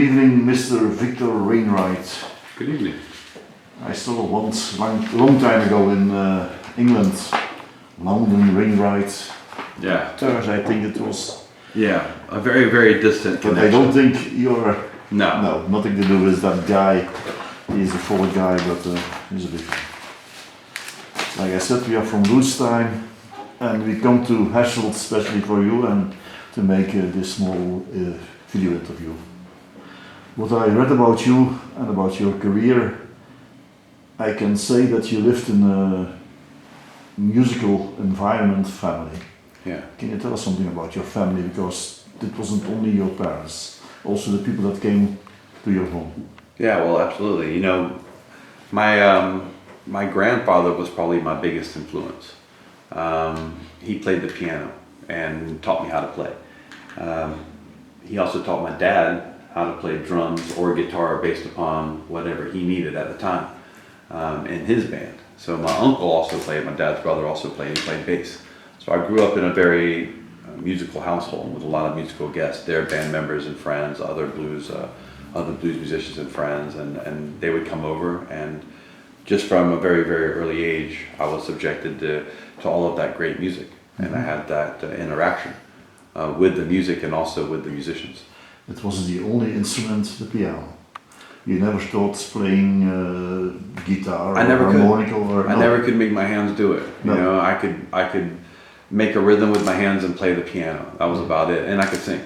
Good evening, Mr. Victor Wainwright. Good evening. I saw once, long time ago in England, London, Wainwright. Yeah. I think it was. Yeah, a very, very distant connection. But I don't think you're. No, nothing to do with that guy. He's a forward guy, but he's a big fan. Like I said, we are from Lootstein, and we come to Hasselt especially for you and to make this small video interview. What I read about you and about your career, I can say that you lived in a musical environment family. Yeah. Can you tell us something about your family? Because it wasn't only your parents, also the people that came to your home. Yeah, well, absolutely. You know, my grandfather was probably my biggest influence. He played the piano and taught me how to play. He also taught my dad how to play drums or guitar based upon whatever he needed at the time in his band. So my uncle also played, my dad's brother also played, he played bass. So I grew up in a very musical household with a lot of musical guests, their band members and friends, other blues musicians and friends, and they would come over, and just from a very, very early age, I was subjected to all of that great music, and I had that interaction with the music and also with the musicians. It was the only instrument, the piano. You never thought playing guitar or harmonica or I never could make my hands do it. You know, I could make a rhythm with my hands and play the piano. That was about it, and I could sing.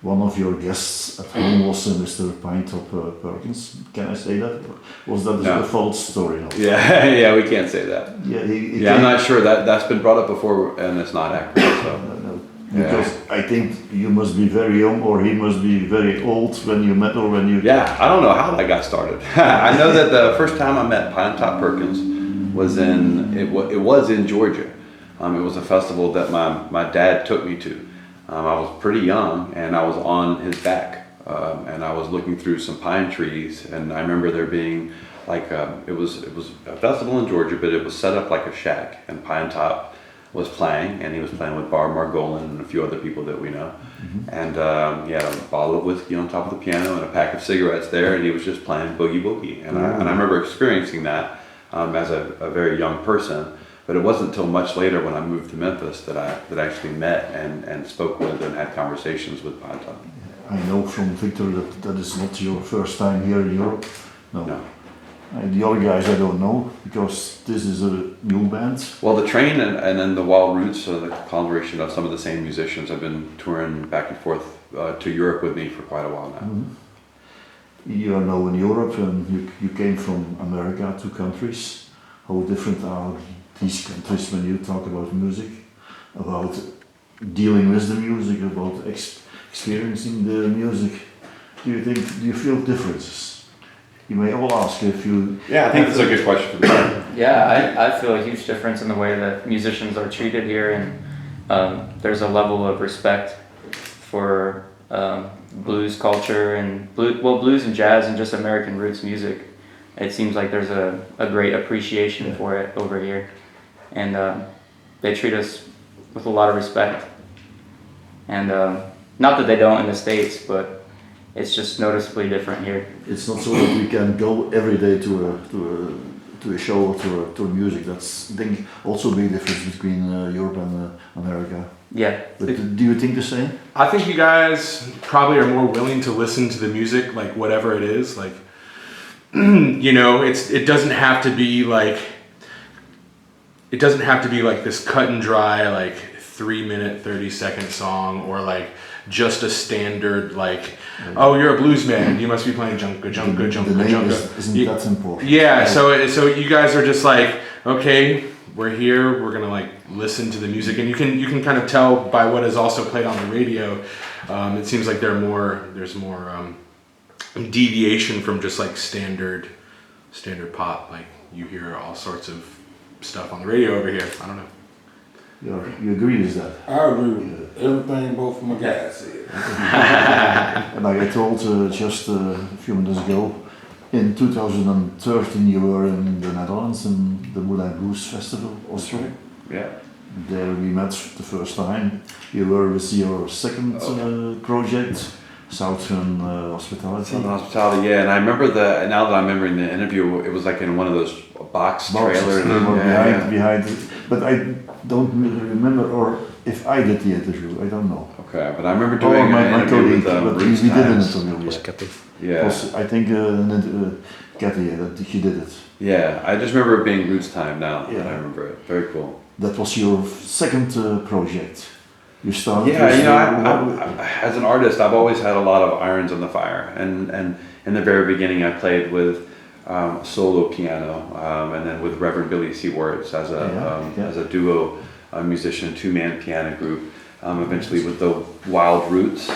One of your guests at home was Mr. Pinetop Perkins. Can I say that? Was that a false story? No? Yeah, yeah, we can't say that. Yeah, I'm not sure that's been brought up before, and it's not accurate. So. No. Because I think you must be very young, or he must be very old when you met, or when you. Yeah, I don't know how that got started. I know that the first time I met Pinetop Perkins was in Georgia. It was a festival that my dad took me to. I was pretty young, and I was on his back, and I was looking through some pine trees, and I remember there being like it was a festival in Georgia, but it was set up like a shack, and Pinetop was playing, and he was playing with Bar Margolin and a few other people that we know, and he had a bottle of whiskey on top of the piano and a pack of cigarettes there, and he was just playing boogie woogie, and I remember experiencing that as a very young person. But it wasn't until much later when I moved to Memphis that I actually met and spoke with and had conversations with Pinetop. I know from Victor that is not your first time here in Europe. No. The other guys I don't know, because this is a new band. Well, the Train and then the Wild Roots, the collaboration of some of the same musicians, have been touring back and forth to Europe with me for quite a while now. You are now in Europe, and you came from America, 2 countries. How different are these countries when you talk about music, about dealing with the music, about experiencing the music? Do you feel differences? You may all ask if you. Yeah, I think that's a good question for me. Yeah, I feel a huge difference in the way that musicians are treated here, and there's a level of respect for blues culture and blues and jazz and just American roots music. It seems like there's a great appreciation for it over here. And they treat us with a lot of respect, and not that they don't in the States, but it's just noticeably different here. It's not so that we can go every day to a show or to music. That's, I think, also a big difference between Europe and America. Yeah. But do you think the same? I think you guys probably are more willing to listen to the music, like whatever it is. Like, you know, it doesn't have to be like. It doesn't have to be like this cut and dry, like 3-minute, 30-second song, or like just a standard, like, oh, you're a blues man, you must be playing junka, junka, junka, the name junka. Isn't that important? Yeah, so you guys are just like, okay, we're here, we're gonna like listen to the music, and you can kind of tell by what is also played on the radio. It seems like there's more deviation from just like standard pop. Like you hear all sorts of stuff on the radio over here. I don't know. You agree with that? I agree with everything both of my guys said. And like I told just a few minutes ago, in 2013 you were in the Netherlands in the Moulin Blues Festival also. Yeah. There we met the first time. You were with your second project, Southern Hospitality. Southern Hospitality, yeah. And I remember now that I'm remembering the interview, it was like in one of those box Boxes, trailers. they were Yeah, behind it. But I don't remember, or if I did the interview, I don't know. Okay, but I remember doing my an interview colleague, with but Bruce we did an Times. interview. Yeah. Was, I think Kathy, that he did it. Yeah, I just remember it being Roots Time now. Yeah. That I remember it. Very cool. That was your second project. You started. Yeah, with, you know, as an artist, I've always had a lot of irons on the fire, and in the very beginning, I played with solo piano, and then with Reverend Billy C. Wirtz as a duo musician, two-man piano group. Eventually with the Wild Roots,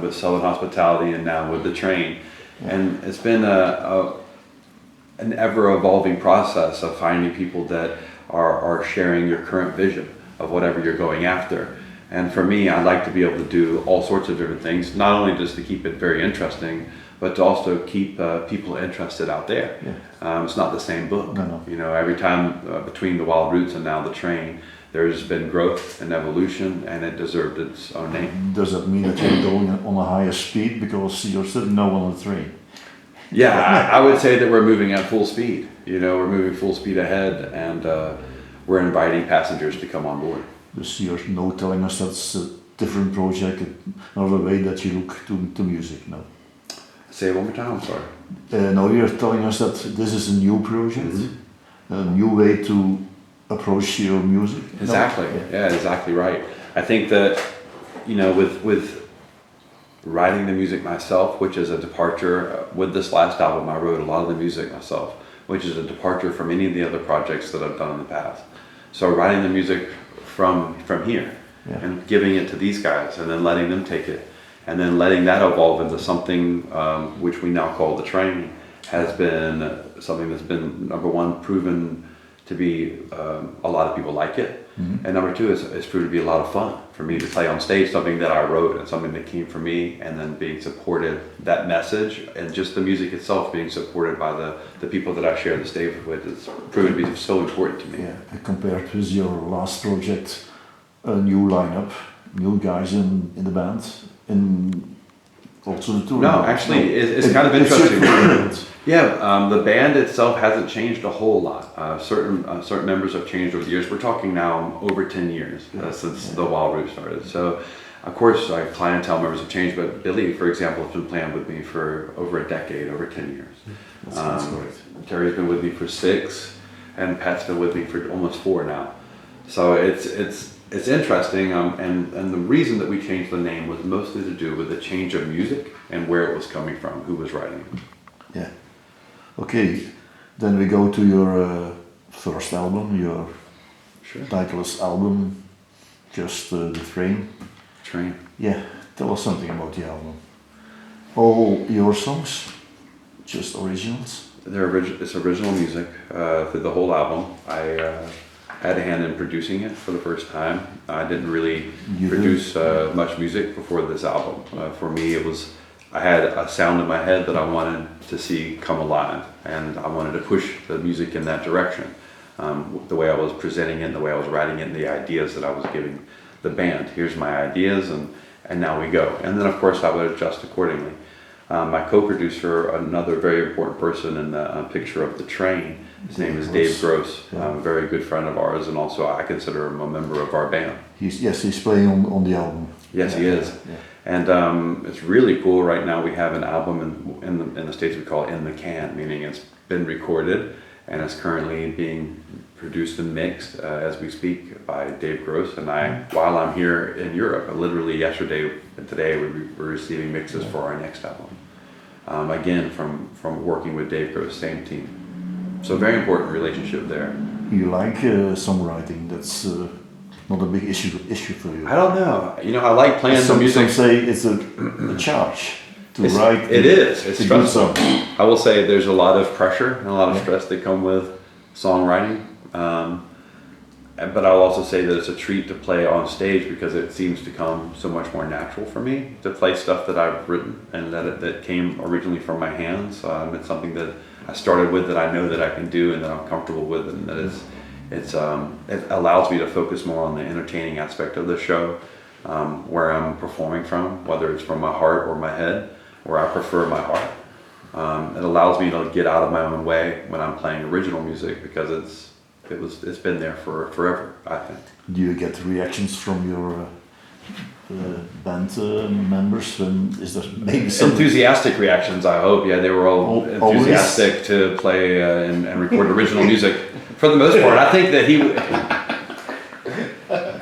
with Southern Hospitality, and now with the Train, and it's been an ever-evolving process of finding people that are sharing your current vision of whatever you're going after. And for me, I like to be able to do all sorts of different things, not only just to keep it very interesting, but to also keep people interested out there. Yeah. It's not the same book. No. You know, every time between the Wild Roots and now the Train, there's been growth and evolution, and it deserved its own name. Does that mean that you're going on a higher speed because you're sitting now on the train? Yeah, I would say that we're moving at full speed. You know, we're moving full speed ahead, and we're inviting passengers to come on board. Dus you're now telling us that's a different project, another way that you look to music now. Say it one more time, I'm sorry. Now you're telling us that this is a new project, a new way to approach your music. Exactly. No? Yeah, exactly right. I think that, you know, with writing the music myself, which is a departure, with this last album I wrote a lot of the music myself, which is a departure from any of the other projects that I've done in the past. So writing the music from here and giving it to these guys, and then letting them take it, and then letting that evolve into something which we now call the Train, has been something that's been, number one, proven to be a lot of people like it, and number two, it's proved to be a lot of fun for me to play on stage something that I wrote and something that came from me, and then being supported, that message and just the music itself being supported by the people that I share the stage with. It's proven to be so important to me. Yeah, and compared with your last project, a new lineup, new guys in the band, and also the tour. No, actually, it's kind of interesting. Yeah, the band itself hasn't changed a whole lot. Certain members have changed over the years. We're talking now over 10 years since the Wild Roots started. So, of course, our clientele members have changed, but Billy, for example, has been playing with me for over a decade, over 10 years. That's great. Terry's been with me for 6, and Pat's been with me for almost 4 now. So it's interesting, and the reason that we changed the name was mostly to do with the change of music and where it was coming from, who was writing it. Yeah. Okay, then we go to your first album, your titleless album, just the Train. Train. Yeah, tell us something about the album. All your songs, just originals? It's original music for the whole album. I had a hand in producing it for the first time. I didn't really produce much music before this album. For me, I had a sound in my head that I wanted to see come alive, and I wanted to push the music in that direction. The way I was presenting it, the way I was writing it, and the ideas that I was giving the band. Here's my ideas, and now we go. And then, of course, I would adjust accordingly. My co-producer, another very important person in the picture of the Train, his name is Dave Gross, a very good friend of ours, and also I consider him a member of our band. He's playing on the album. Yes, he is. Yeah. And it's really cool. Right now we have an album in the States we call it in the can, meaning it's been recorded and it's currently being produced and mixed as we speak by Dave Gross. And while I'm here in Europe, literally yesterday and today we're receiving mixes for our next album. Again, from working with Dave Gross, same team. So very important relationship there. You like songwriting? That's not a big issue for you. I don't know. You know, I like playing some music. Some say it's a charge to write. It is. It's stressful. Song. I will say there's a lot of pressure and a lot of stress that come with songwriting. But I'll also say that it's a treat to play on stage because it seems to come so much more natural for me to play stuff that I've written and that came originally from my hands. It's something that I started with that I know that I can do and that I'm comfortable with, and that it allows me to focus more on the entertaining aspect of the show where I'm performing from, whether it's from my heart or my head, where I prefer my heart. It allows me to get out of my own way when I'm playing original music because it's been there for forever, I think. Do you get reactions from your band members? When is there maybe some Enthusiastic reactions, I hope. Yeah, they were all enthusiastic to play and record original music for the most part. I think that he.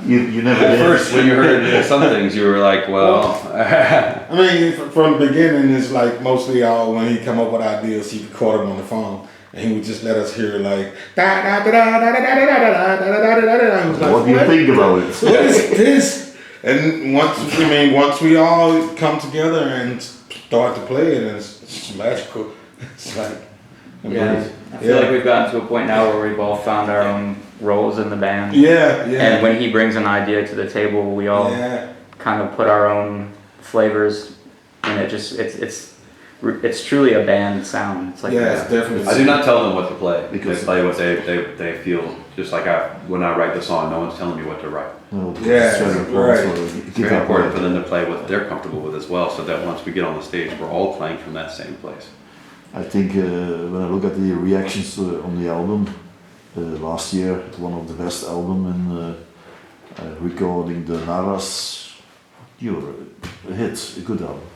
you never At did. first, when you heard some things, you were like, well. I mean, from the beginning, it's like mostly all when he come up with ideas, he record them on the phone, and he would just let us hear like da da da da da da da da da da da da da. I was like, What do you think about it? What is this? And once we all come together and start to play it, it's magical. It's like, Yeah, I feel like we've gotten to a point now where we've all found our own roles in the band. yeah. And when he brings an idea to the table, we all kind of put our own flavors, and it's truly a band sound. It's like it's definitely. I do not tell them what to play. Because- They play what they feel. Just like when I write the song, no one's telling me what to write. No, Yeah, it's very important right. for It's very important for them to play what they're comfortable with as well, so that once we get on the stage, we're all playing from that same place. I think when I look at the reactions on the album, last year, one of the best album in recording the Naras, you're a hit, a good album.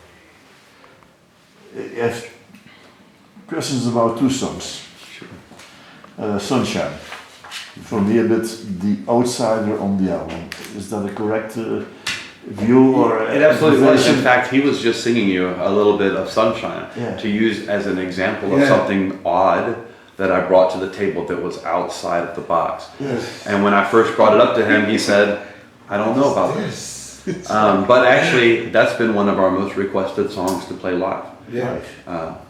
I have questions about two songs. Sunshine, for me a bit the outsider on the album. Is that a correct view or? It absolutely was. observation? In fact, he was just singing you a little bit of Sunshine Yeah. to use as an example of Yeah. something odd that I brought to the table that was outside of the box. Yes. And when I first brought it up to him, he said, I don't know about this. But actually, that's been one of our most requested songs to play live. Yeah.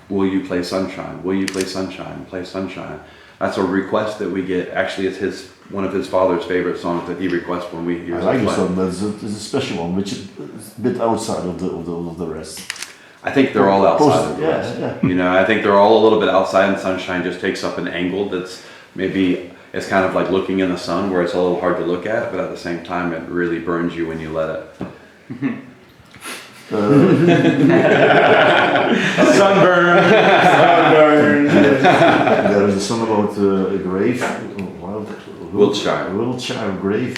Will you play Sunshine? Will you play Sunshine? Play Sunshine. That's a request that we get. Actually, it's one of his father's favorite songs that he requests when we hear I us like the play. song, but it's a special one, which is a bit outside of the rest. I think they're all outside of the Yeah, rest. yeah. You know, I think they're all a little bit outside, and Sunshine just takes up an angle that's maybe, it's kind of like looking in the sun where it's a little hard to look at, but at the same time, it really burns you when you let it. Sunburn. There is a song about a grave, Wiltshire. Wiltshire grave.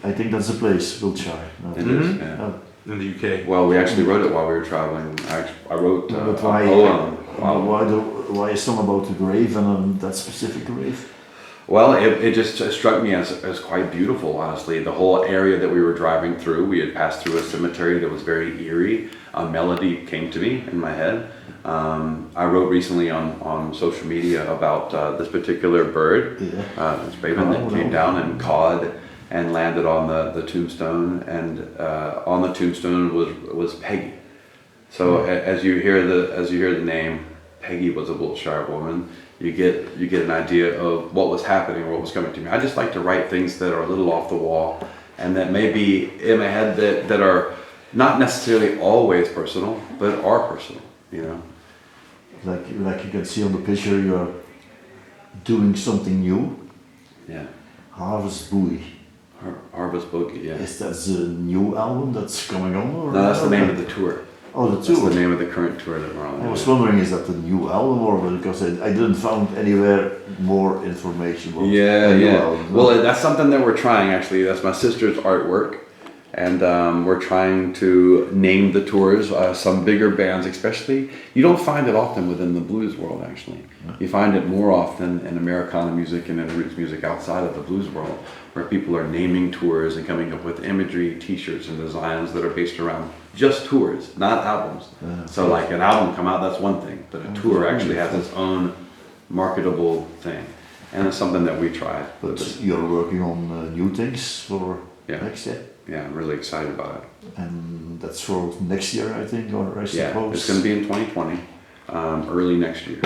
I think that's a place, Wiltshire. No. It is, yeah. In the UK. Well, we actually wrote it while we were traveling. I wrote a But why? poem. Why a song about a grave and that specific grave? Well, it just struck me as quite beautiful, honestly. The whole area that we were driving through, we had passed through a cemetery that was very eerie. A melody came to me in my head. I wrote recently on social media about this particular bird, this raven that came down and cawed and landed on the tombstone, and on the tombstone was Peggy. So as you hear the name, Peggy was a Wiltshire woman. You get an idea of what was happening or what was coming to me. I just like to write things that are a little off the wall and that may be in my head that are not necessarily always personal, but are personal, you know. Like you can see on the picture, you are doing something new. Yeah. Harvest Buoy. Harvest Boogie, yeah. Is that the new album that's coming on? Or No, that's the name of the tour. Oh, the That's tour. the name of the current tour that we're on. I was wondering, is that the new album or because I didn't find anywhere more information about the new album. Well, that's something that we're trying actually. That's my sister's artwork, and we're trying to name the tours. Some bigger bands, especially, you don't find it often within the blues world. Actually, you find it more often in Americana music and in roots music outside of the blues world, where people are naming tours and coming up with imagery, T-shirts, and designs that are based around just tours, not albums. So like an album come out, that's one thing, but a tour actually has its own marketable thing, and it's something that we tried. But you're working on new things for next year? Yeah, I'm really excited about it. And that's for next year, I think, or I suppose? Yeah, it's going to be in 2020, early next year.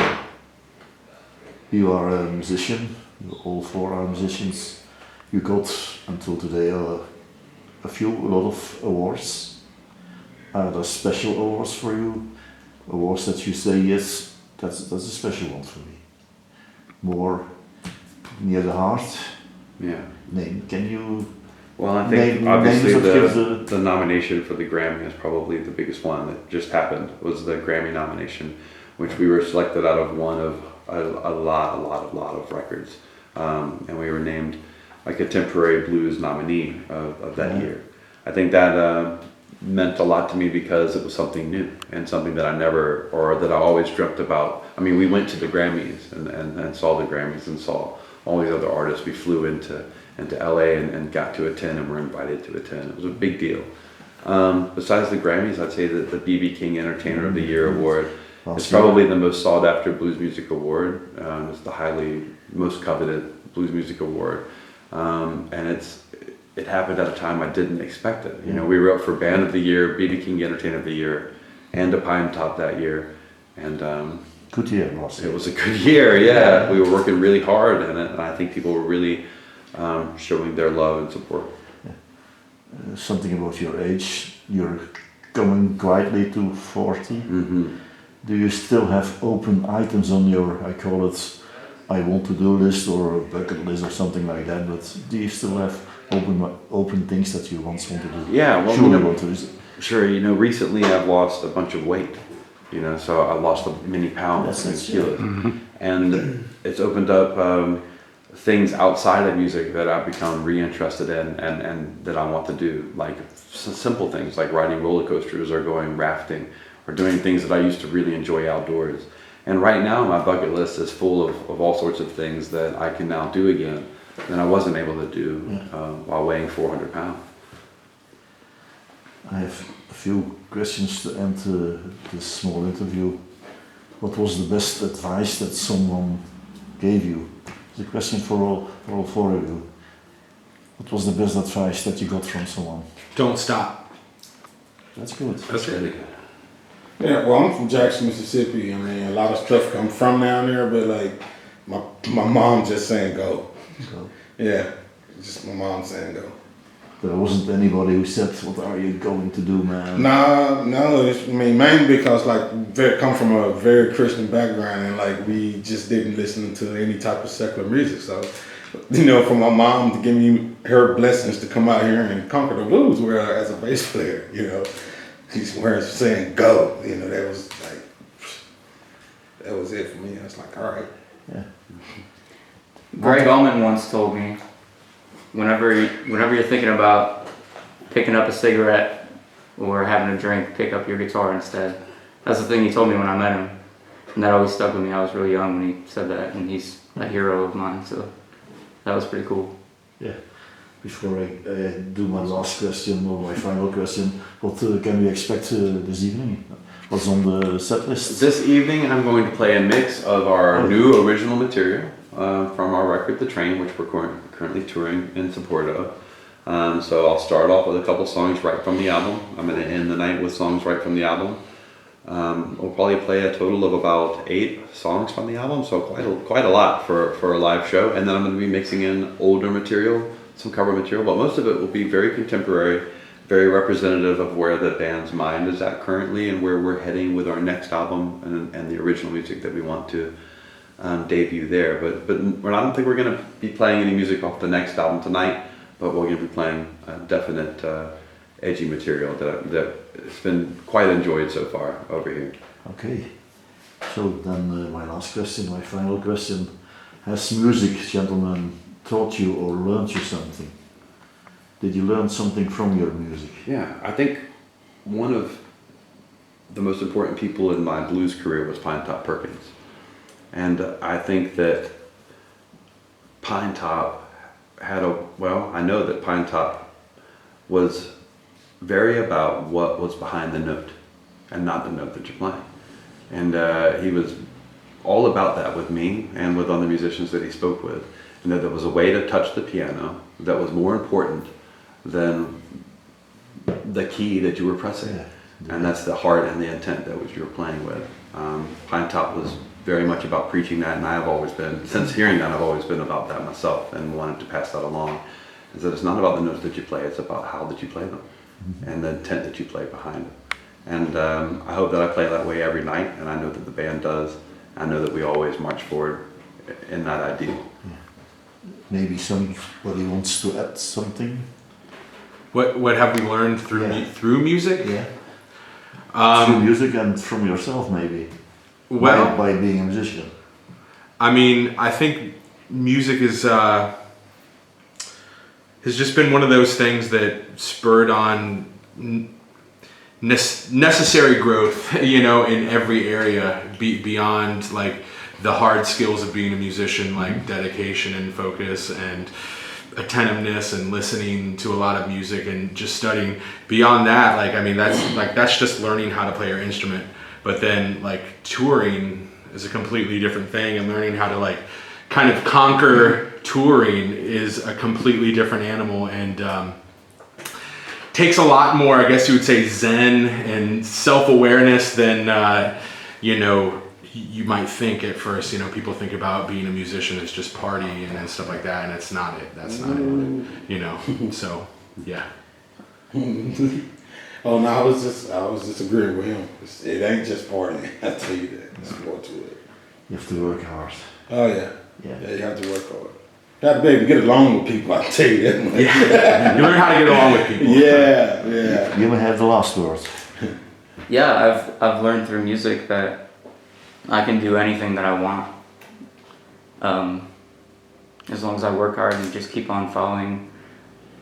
You are a musician, all four are musicians. You got, until today, a lot of awards. Are there special awards for you? Awards that you say, yes, that's a special one for me. More near the heart. Yeah. Name. Can you Well, I think Name- obviously names of kids, the nomination for the Grammy is probably the biggest one that just happened, was the Grammy nomination, which we were selected out of one of a lot of records. And we were named like a contemporary blues nominee of that year. I think that meant a lot to me because it was something new and something that I never, or that I always dreamt about. I mean, we went to the Grammys and saw the Grammys and saw all these other artists. We flew into LA and got to attend and were invited to attend. It was a big deal. Besides the Grammys, I'd say that the B.B. King Entertainer of the Year award is probably the most sought after blues music award. It's the most coveted blues music award. And it happened at a time I didn't expect it. You know, we were up for Band of the Year, B.B. King Entertainer of the Year, and a Pine Top that year. And Good year, Ross. it was a good year, yeah. We were working really hard in it, and I think people were really showing their love and support. Something about your age. You're coming quietly to 40. Mm-hmm. Do you still have open items on your, I call it, I want to do list or a bucket list or something like that, but do you still have open things that you once wanted to do? Yeah, well, Surely want to do. Sure, you know, recently I've lost a bunch of weight, you know, so I lost many pounds and That's kilos. And it's opened up things outside of music that I've become reinterested in and that I want to do, like simple things like riding roller coasters or going rafting or doing things that I used to really enjoy outdoors. And right now my bucket list is full of all sorts of things that I can now do again that I wasn't able to do while weighing 400 pounds. I have a few questions to end this small interview. What was the best advice that someone gave you? It's a question for all four of you. What was the best advice that you got from someone? Don't stop. That's good. That's it. Yeah, well, I'm from Jackson, Mississippi. I mean, a lot of stuff come from down there, but like my mom just saying go. So Yeah, just my mom saying go. there wasn't anybody who said, "What are you going to do, man?" No. I mean, mainly because like come from a very Christian background, and like we just didn't listen to any type of secular music. So, you know, for my mom to give me her blessings to come out here and conquer the blues world as a bass player, you know, she's saying go. You know, that was it for me. I was like, all right. Yeah. Greg Allman once told me, whenever you're thinking about picking up a cigarette or having a drink, pick up your guitar instead. That's the thing he told me when I met him, and that always stuck with me. I was really young when he said that, and he's a hero of mine, so that was pretty cool. Yeah. Before I do my last question or my final question, what can we expect this evening? What's on the set list? This evening I'm going to play a mix of our new original material from our record, The Train, which we're currently touring in support of. So I'll start off with a couple songs right from the album. I'm going to end the night with songs right from the album. We'll probably play a total of about 8 songs from the album, so quite a lot for a live show. And then I'm going to be mixing in older material, some cover material, but most of it will be very contemporary, very representative of where the band's mind is at currently and where we're heading with our next album and the original music that we want to debut there. But I don't think we're going to be playing any music off the next album tonight, but we're going to be playing definite edgy material that it's been quite enjoyed so far over here. Okay. So then my last question, my final question. Has music, gentlemen, taught you or learned you something? Did you learn something from your music? Yeah, I think one of the most important people in my blues career was Pine Top Perkins. And I think that Pine Top I know that Pine Top was very about what was behind the note and not the note that you're playing. And he was all about that with me and with other musicians that he spoke with. And that there was a way to touch the piano that was more important than the key that you were pressing. Yeah. And that's the heart and the intent that you were playing with. Pine Top was very much about preaching that, and I have always been, since hearing that, I've always been about that myself and wanted to pass that along. Is that it's not about the notes that you play, it's about how that you play them and the intent that you play behind it. And I hope that I play that way every night, and I know that the band does. I know that we always march forward in that ideal. Maybe somebody wants to add something? What have we learned through through music? Yeah. Through music and from yourself, maybe. Well, by being a musician. I mean, I think music is has just been one of those things that spurred on necessary growth, you know, in every area beyond like the hard skills of being a musician, like dedication and focus and attentiveness and listening to a lot of music and just studying. Beyond that, like, I mean, that's just learning how to play your instrument. But then like touring is a completely different thing, and learning how to like kind of conquer touring is a completely different animal, and takes a lot more, I guess you would say, zen and self-awareness than you know, you might think at first. You know, people think about being a musician as just partying and stuff like that, and it's not it. That's not it. You know, so yeah. Oh no, I was just agreeing with him. It ain't just partying. I tell you that. There's more to it. You have to work hard. Oh yeah. Yeah. Yeah, you have to work hard. You have to be able to get along with people. I tell you that. Yeah. You learn how to get along with people. Yeah, yeah. You may have the last word. Yeah, I've learned through music that I can do anything that I want, as long as I work hard and just keep on following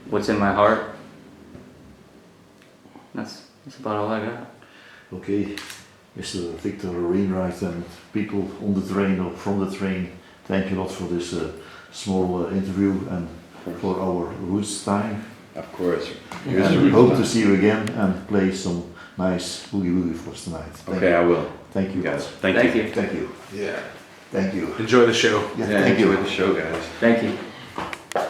what's in my heart. That's about all I got. Okay, Mr. Victor Wainwright and people on the train or from the train, thank you a lot for this small interview and for our roots time. Of course. And we hope to see you again and play some nice boogie woogie for us tonight. Okay, I will. Thank you. Guys, Thank you. Thank you. Yeah. Thank you. Enjoy the show. Yeah, Yeah, thank you. enjoy the show, guys. Thank you.